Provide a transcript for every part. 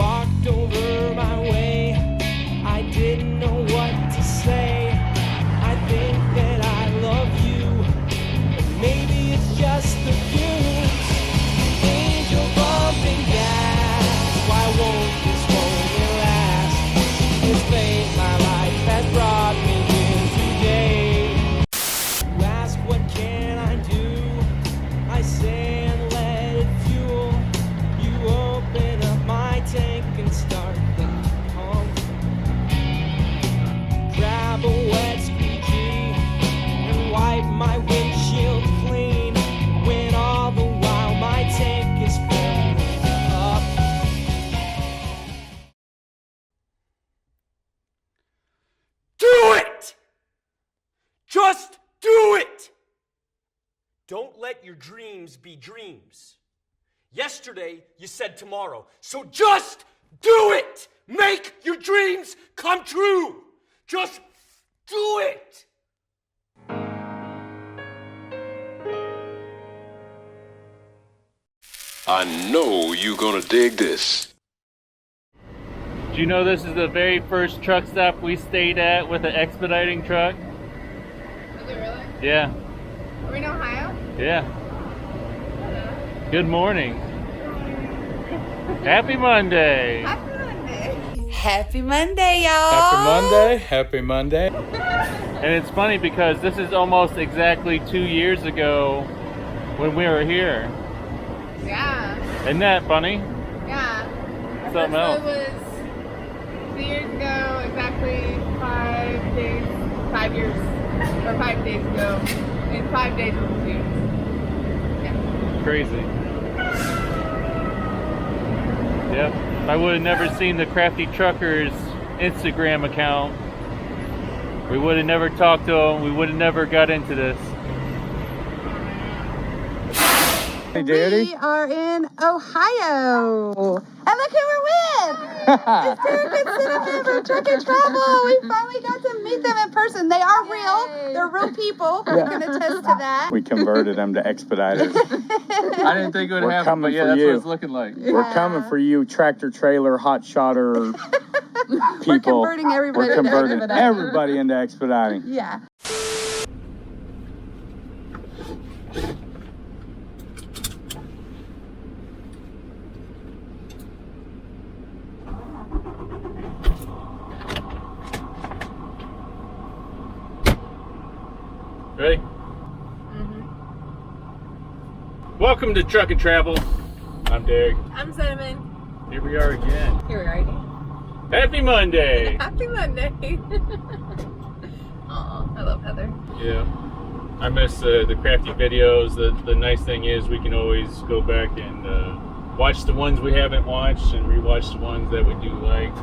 walked over my way. I didn't know what to say. I think that I love you, but maybe it's just the fumes. Angel bumping gas, why won't this moment last? This fate my life has brought me here today. You ask what can I do, I say and let it fuel. You open up my tank and start the pump. Grab a wet squeegee and wipe my windshield clean, when all the while my tank is filling up. Do it! Just do it! Don't let your dreams be dreams. Yesterday, you said tomorrow, so just do it! Make your dreams come true! Just do it! I know you're gonna dig this. Do you know this is the very first truck stop we stayed at with an expediting truck? Is it really? Yeah. Are we in Ohio? Yeah. Good morning. Happy Monday. Happy Monday. Happy Monday, y'all. Happy Monday. Happy Monday. And it's funny because this is almost exactly 2 years ago when we were here. Yeah. Isn't that funny? Yeah. Something else. It was 2 years ago, exactly 5 days, 5 years, or 5 days ago. In 5 days it was 2 years. Yeah. Crazy. Yep. I would have never seen the Crafty Trucker's Instagram account. We would have never talked to him. We would have never got into this. Hey, Daddy. We are in Ohio. And look who we're with. It's Darrick and Cinnamon from Truck and Travel. We finally got to meet them in person. They are real. They're real people. We can attest to that. We converted them to Expediters. I didn't think it would We're happen, coming but yeah, for that's you. what it's looking like. We're coming for you, tractor trailer, hot shotter people. We're converting everybody We're converting to Expediting. everybody into expediting. Yeah. Ready? Welcome to Truck and Travel. I'm Darrick. I'm Cinnamon. Here we are again. Here we are again. Happy Monday! Happy Monday. Aw, I love Heather. Yeah. I miss the crafty videos. The nice thing is we can always go back and watch the ones we haven't watched and rewatch the ones that we do like.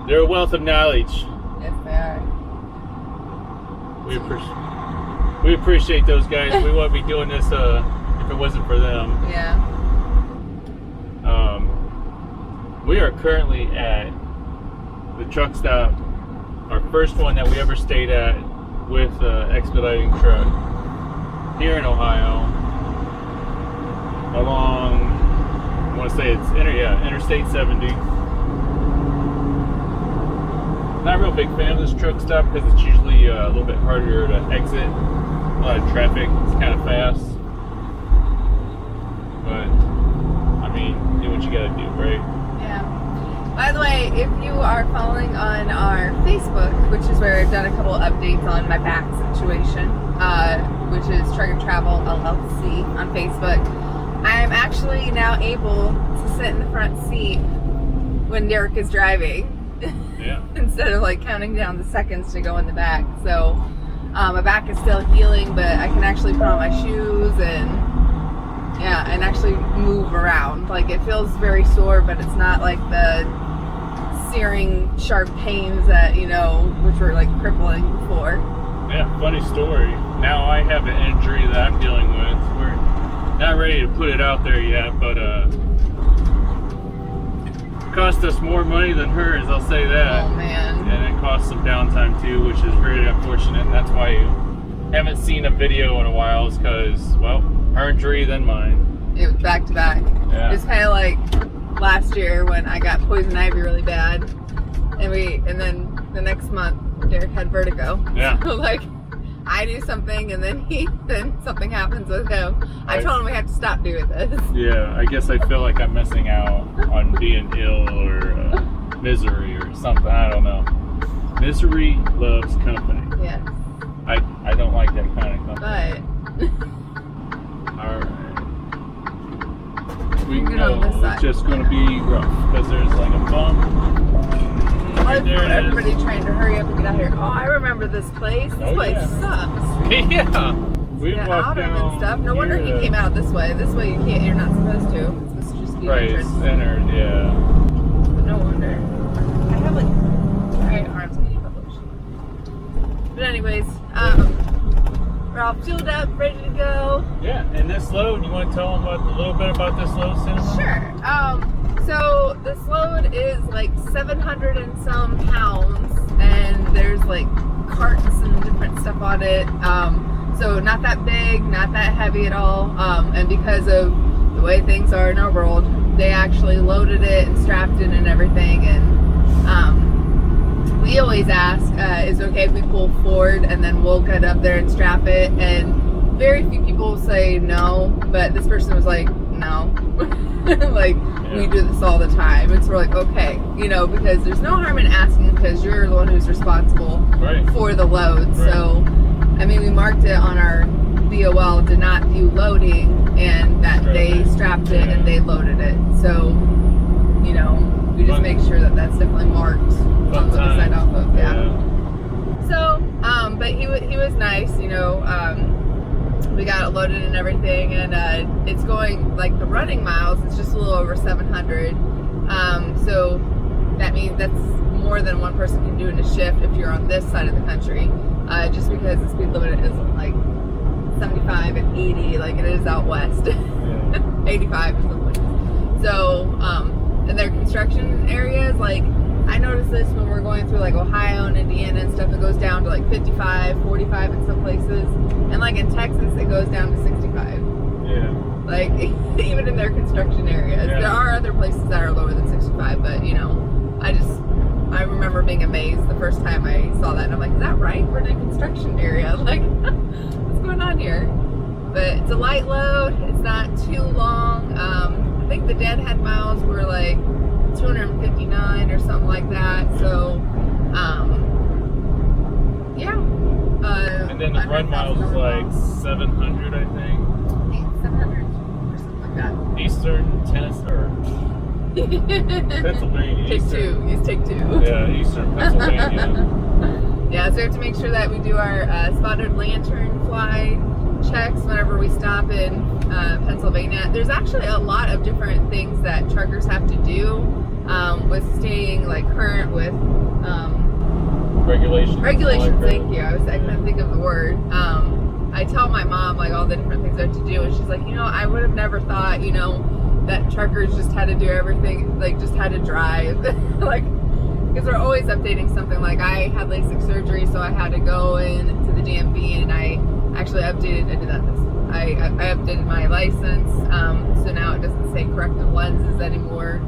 They're a wealth of knowledge. Yes, they are. We appreciate those guys. We wouldn't be doing this if it wasn't for them. Yeah. We are currently at the truck stop, our first one that we ever stayed at with expediting truck here in Ohio, along, I want to say it's Interstate 70. Not a real big fan of this truck stop because it's usually a little bit harder to exit. A lot of traffic. It's kind of fast. But, I mean, do what you gotta do, right? Yeah. By the way, if you are following on our Facebook, which is where I've done a couple updates on my back situation, which is Truck and Travel LLC on Facebook, I am actually now able to sit in the front seat when Darrick is driving. Yeah. Instead of like counting down the seconds to go in the back. So my back is still healing, but I can actually put on my shoes and and actually move around. Like it feels very sore, but it's not like the searing sharp pains that, you know, which were like crippling before. Yeah, funny story. Now I have an injury that I'm dealing with. We're not ready to put it out there yet, but cost us more money than hers, I'll say that. Oh man. And it cost some downtime too, which is very unfortunate, and that's why you haven't seen a video in a while, is because, well, her injury then mine. It was back to back. Yeah. It's kind of like last last year when I got poison ivy really bad, and then the next month Darrick had vertigo. Yeah. So like, I do something and then something happens with him. I told him we have to stop doing this. Yeah, I guess I feel like I'm missing out on being ill or misery or something. I don't know. Misery loves company. Yes. I don't like that kind of company. But Alright. We Get know on this side. it's just going to be rough because there's like a bump. Right there it is. everybody trying to hurry up and get out here. Oh, I remember this place. This Oh, place yeah. sucks. Yeah. We Yeah, walked autumn down and stuff. No wonder he here. came out this way. This way you can't. You're not supposed to. It's supposed to just be Right, it's entrance. centered, yeah. No wonder. I have like right arms. I need publish. But anyways, we're all fueled up, ready to go. Yeah, and this load, you want to tell them a little bit about this load, Cinema? Sure. So this load is like 700 and some pounds, and there's like carts and different stuff on it. So not that big, not that heavy at all. And because of the way things are in our world, they actually loaded it and strapped it and everything. And we always ask, is it okay if we pull forward and then we'll get up there and strap it? And very few people say no, but this person was like, no. Like, we do this all the time. And so we're like, okay, you know, because there's no harm in asking because you're the one who's responsible for the load. Right. So, I mean, we marked it on our BOL, did not do loading, and that they strapped it and they loaded it. So, you know, we just make sure that that's definitely marked on the other side off of, So, but he was nice, you know, we got it loaded and everything, and it's going, like, the running miles, it's just a little over 700, so that means that's more than one person can do in a shift if you're on this side of the country, just because the speed limit is like 75 and 80 like it is out west. 85 or something. So in their construction areas, like, I noticed this when we're going through like Ohio and Indiana and stuff, it goes down to like 55, 45 in some places. And like in Texas, it goes down to 65. Yeah. Like, even in their construction areas. Yeah. There are other places that are lower than 65, but you know, I remember being amazed the first time I saw that. And I'm like, is that right? We're in a construction area. Like, what's going on here? But it's a light load. It's not too long. I think the deadhead miles were like 259 or something like that. So, yeah. And then the run miles is like 700, I think. 700 or something like that. Eastern Tennessee or Pennsylvania. Take two. Use take two. Yeah, Eastern Pennsylvania. Yeah, so we have to make sure that we do our spotted lantern fly checks whenever we stop in Pennsylvania. There's actually a lot of different things that truckers have to do with staying like current with Regulations. regulations. Thank you. I couldn't think of the word. I tell my mom like all the different things I have to do, and she's like, you know, I would have never thought, you know, that truckers just had to do everything, like just had to drive, like, because they're always updating something. Like, I had LASIK surgery, so I had to go into the DMV, and I actually updated. I did that. I updated my license, so now it doesn't say corrective lenses anymore.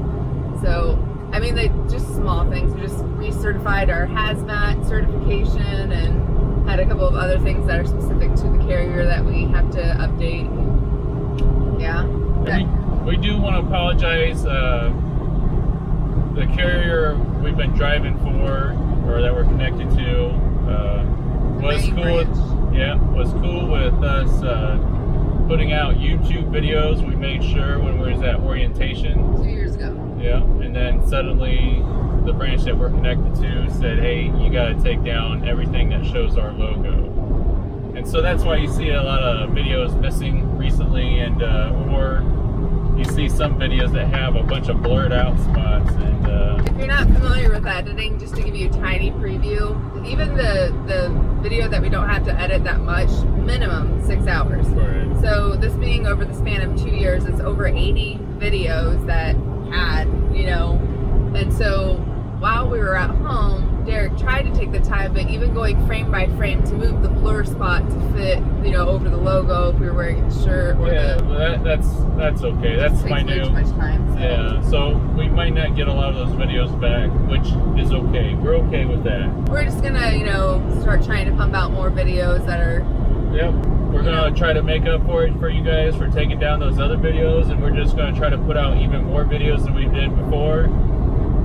So, I mean, they just small things. We just recertified our hazmat certification and had a couple of other things that are specific to the carrier that we have to update. Yeah. We do want to apologize. The carrier we've been driving for, or that we're connected to, was cool with us putting out YouTube videos. We made sure when we was at orientation 2 years ago. Yeah, and then suddenly the branch that we're connected to said, hey, you got to take down everything that shows our logo. And so that's why you see a lot of videos missing recently, and or you see some videos that have a bunch of blurred out spots. And if you're not familiar with editing, just to give you a tiny preview, even the video that we don't have to edit that much, minimum 6 hours. Right. So this being over the span of 2 years, it's over 80 videos that had, you know, and so while we were at home, Darrick tried to take the time, but even going frame by frame to move the blur spot to fit, you know, over the logo if we were wearing a shirt or that's okay. That's my new. Too much time, so. Yeah, so we might not get a lot of those videos back, which is okay. We're okay with that. We're just gonna, you know, start trying to pump out more videos that are. Yep. We're gonna try to make up for it for you guys for taking down those other videos, and we're just gonna try to put out even more videos than we did before.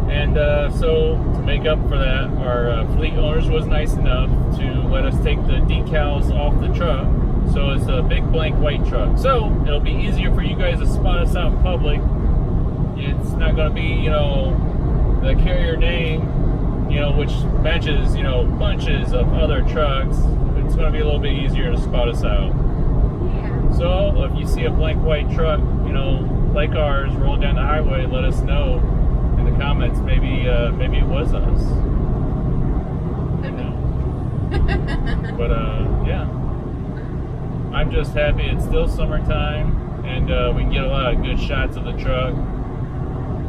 And so to make up for that, our fleet owners was nice enough to let us take the decals off the truck. So it's a big blank white truck. So it'll be easier for you guys to spot us out in public. It's not gonna be, you know, the carrier name, you know, which matches, you know, bunches of other trucks. It's gonna be a little bit easier to spot us out. Yeah. So if you see a blank white truck, you know, like ours, roll down the highway, let us know in the comments. Maybe it was us. You know. But yeah, I'm just happy it's still summertime, and we can get a lot of good shots of the truck,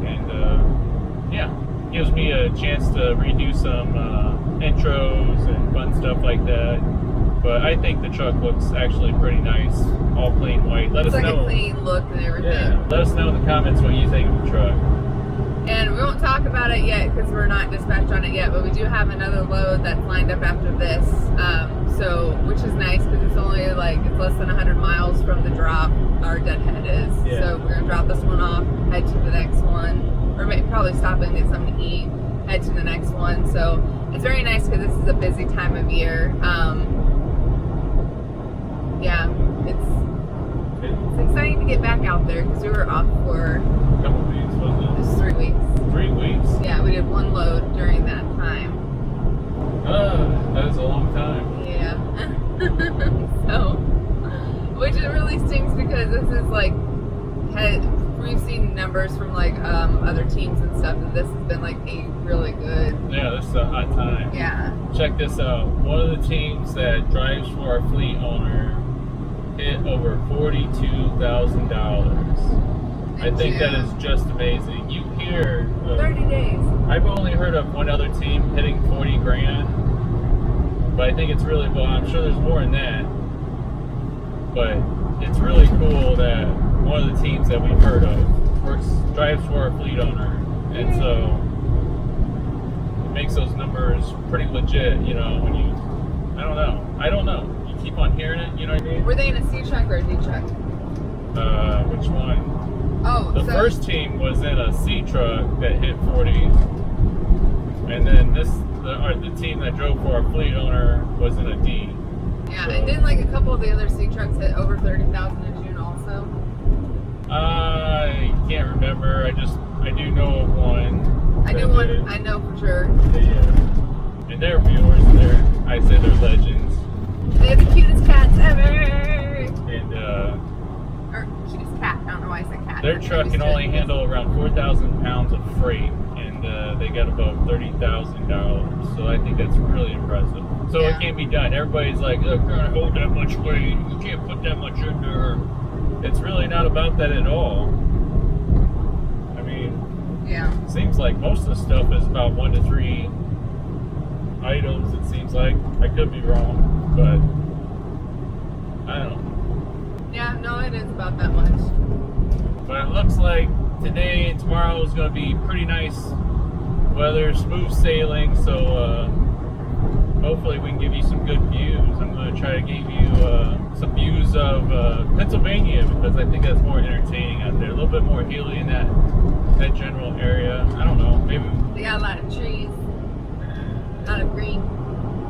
and yeah, gives me a chance to redo some intros and fun stuff like that. But I think the truck looks actually pretty nice, all plain white. Let It's us like know. a clean look and everything. Yeah, let us know in the comments what you think of the truck. And we won't talk about it yet because we're not dispatched on it yet, but we do have another load that's lined up after this. So, which is nice because it's only like, it's less than 100 miles from the drop our deadhead is. Yeah. So we're gonna drop this one off, head to the next one, or probably stop and get something to eat, head to the next one. So it's very nice because this is a busy time of year. Yeah, it's exciting to get back out there because we were off for A couple weeks, wasn't it? just 3 weeks. 3 weeks. Yeah, we did one load during that time. That is a long time. Yeah. So, which it really stinks because this is like, we've seen numbers from like other teams and stuff, and this has been like a really good. Yeah, this is a hot time. Yeah. Check this out. One of the teams that drives for our fleet owner hit over $42,000. I think that is just amazing. You hear 30 days. I've only heard of one other team hitting 40 grand, but I think it's really, well, I'm sure there's more than that, but it's really cool that one of the teams that we've heard of drives for our fleet owner, and so it makes those numbers pretty legit, you know, when you, I don't know, you keep on hearing it, you know what I mean? Were they in a C truck or a D truck? Which one? Oh, The so first team was in a C truck that hit 40, and then the team that drove for our fleet owner was in a D. yeah, so- and didn't like a couple of the other C trucks hit over 30,000 in June also? I can't remember. I do know of one. I that do one. did. I know for sure. Yeah. And they're viewers. I say they're legends. They're the cutest cats ever. And Or cutest cat. I don't know why I said cat. their truck can only handle around 4,000 pounds of freight, and they got about $30,000. So I think that's really impressive. So Yeah. it can't be done. Everybody's like, "Look, you're gonna hold that much weight. You can't put that much in there." It's really not about that at all. I mean, Yeah. seems like most of the stuff is about 1 to 3 items. It seems like. I could be wrong, but I don't know. Yeah, no, it is about that much. But it looks like today and tomorrow is going to be pretty nice weather, smooth sailing. So hopefully we can give you some good views. I'm going to try to give you some views of Pennsylvania, because I think that's more entertaining out there. A little bit more hilly in that general area. I don't know. Maybe They got a lot of trees. A lot of green.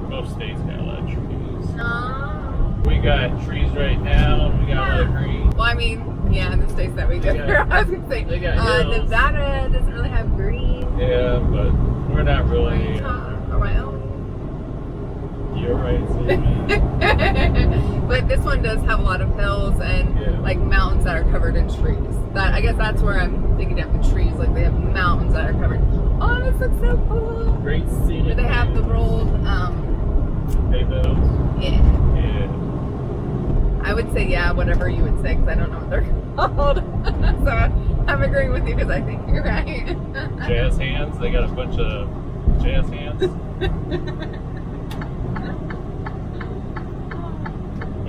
most states got a lot of trees. No. We got trees right now, and we got a lot of green. Well, I mean, yeah, in the states that we go They through, got- I was going to say, they got hills. Nevada doesn't really have green. Yeah, but we're not really. Well. You're right, Sam. But this one does have a lot of hills and Yeah. like mountains that are covered in trees. That, I guess that's where I'm thinking of the trees. Like they have mountains that are covered. Oh, this looks so cool. Great scenic. Where they have the rolled, hay bales. yeah. Yeah. I would say yeah, whatever you would say, because I don't know what they're called. So I'm agreeing with you because I think you're right. Jazz hands. They got a bunch of jazz hands.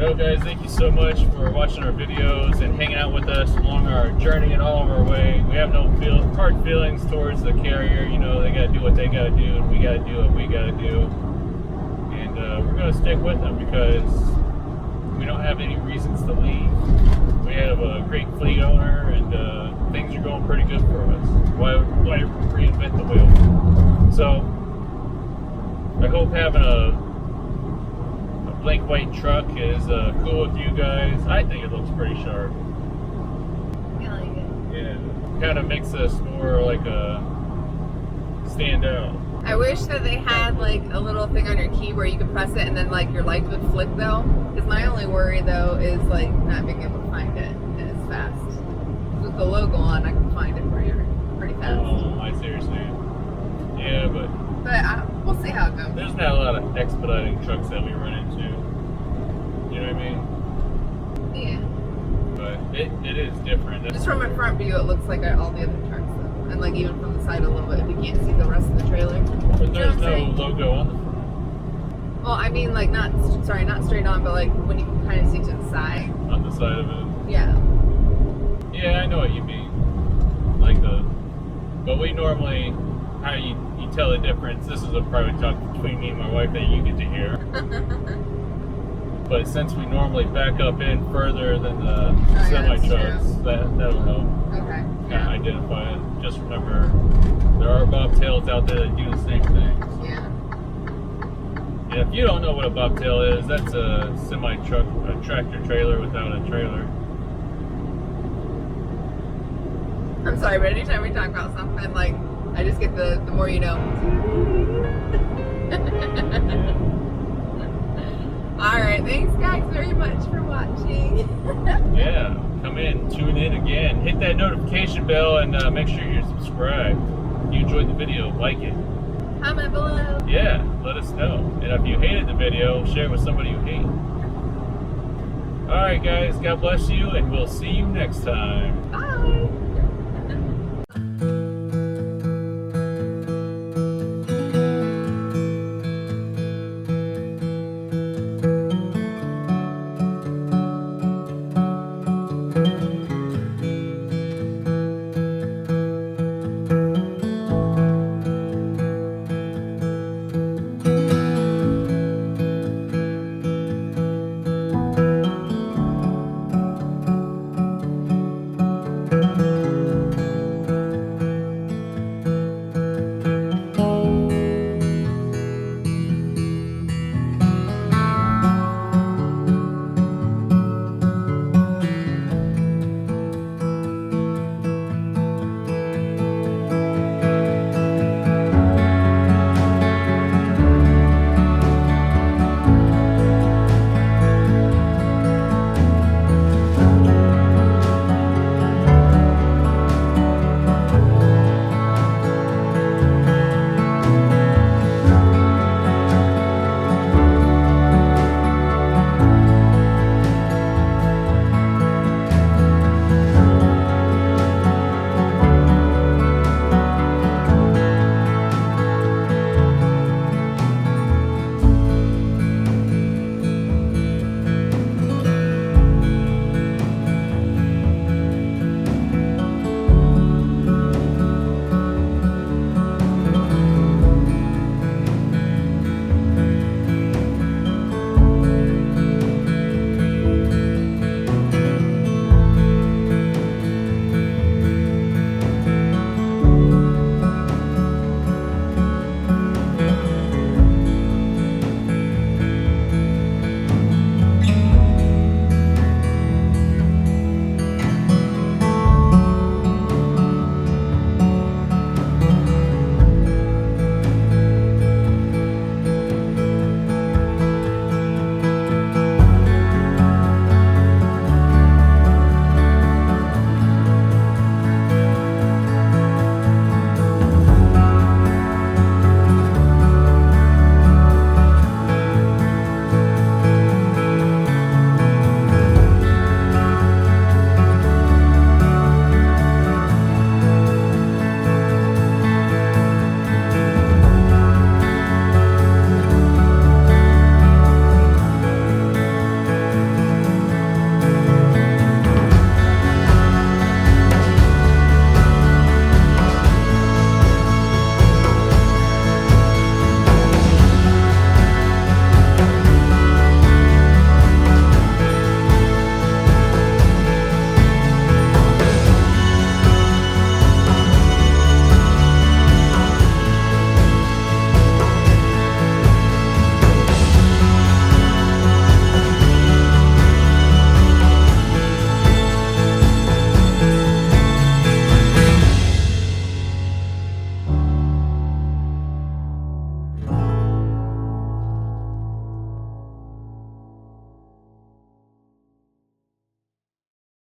Well, guys, thank you so much for watching our videos and hanging out with us along our journey and all of our way. We have no hard feelings towards the carrier. You know, they got to do what they got to do, and we got to do what we got to do. And we're going to stick with them because we don't have any reasons to leave. We have a great fleet owner, and things are going pretty good for us. Why reinvent the wheel? So, I hope having a blank white truck is cool with you guys. I think it looks pretty sharp. I like it. Yeah, kind of makes us more like a stand out. I wish that they had like a little thing on your key where you could press it and then like your lights would flip though. Because my only worry though is like not being able to find it and it's fast. With the logo on, I can find it for you pretty fast. Oh, I see what you're saying. Yeah, but we'll see how it goes. there's not a lot of expediting trucks that we run into. You know what I mean? Yeah. But it is different. Just from a front view, it looks like all the other trucks though. And like even from the side a little bit, if you can't see the rest of the trailer. But there's no saying? logo on the front. Well, I mean like not straight on, but like when you can kind of see to the side. On the side of it. Yeah. Yeah, I know what you mean. But we normally, how you tell the difference, this is a private talk between me and my wife that you get to hear. But since we normally back up in further than the semi-trucks, that'll help Okay. kind of identify it. Just remember, there are bobtails out there that do the same thing. Yeah. And if you don't know what a bobtail is, that's a semi-truck, a tractor trailer without a trailer. I'm sorry, but anytime we talk about something, like, I just get the more you know. Alright, thanks guys very much for watching. Yeah, come in, tune in again. Hit that notification bell and make sure you're subscribed. If you enjoyed the video, like it. Comment below. Yeah, let us know. And if you hated the video, share it with somebody you hate. Alright guys, God bless you, and we'll see you next time. Bye.